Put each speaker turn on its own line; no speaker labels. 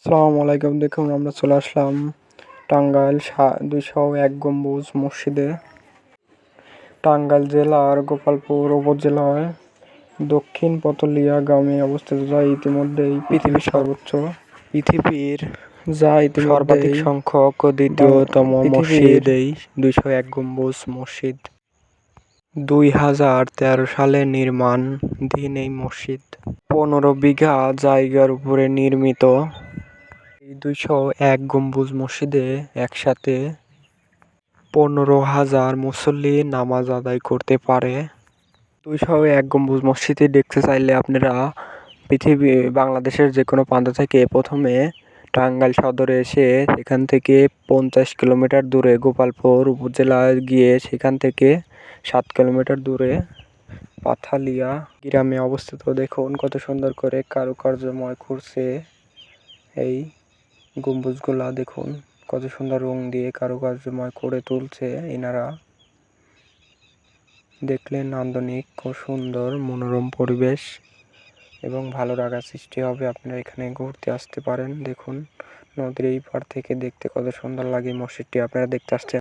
আসসালামু আলাইকুম। দেখুন আমরা চলে আসলাম টাঙ্গাইল 201 গম্বুজ মসজিদে। টাঙ্গাইল জেলার গোপালপুর উপজেলায় দক্ষিণ পতলিয়া গ্রামে অবস্থিত, যা ইতিমধ্যেই পৃথিবীর সর্বাধিক সংখ্যক ও দ্বিতীয়তম মসজিদ এই 201 গম্বুজ মসজিদ। 2013 সালে নির্মাণাধীন এই মসজিদ 15 বিঘা জায়গার উপরে নির্মিত। এই 201 গম্বুজ মসজিদে একসাথে 15,000 মুসল্লি নামাজ আদায় করতে পারে। 201 গম্বুজ মসজিদে দেখতে চাইলে আপনারা বাংলাদেশের যে কোনো প্রান্ত থেকে প্রথমে টাঙ্গাইল সদরে এসে সেখান থেকে 50 কিলোমিটার দূরে গোপালপুর উপজেলায় গিয়ে সেখান থেকে 7 কিলোমিটার দূরে পাথালিয়া গ্রামে অবস্থিত। দেখুন কত সুন্দর করে কারুকার্যময় করছে এই গম্বুজগুলা। দেখুন কত সুন্দর রং দিয়ে কারুকার্যময় করে তুলছে এনারা। দেখলে নান্দনিক ও সুন্দর মনোরম পরিবেশ এবং ভালো লাগার সৃষ্টি হবে। আপনারা এখানে ঘুরতে আসতে পারেন। দেখুন নদীর এই পার থেকে দেখতে কত সুন্দর লাগে মসজিদটি। আপনারা দেখতে আসছেন।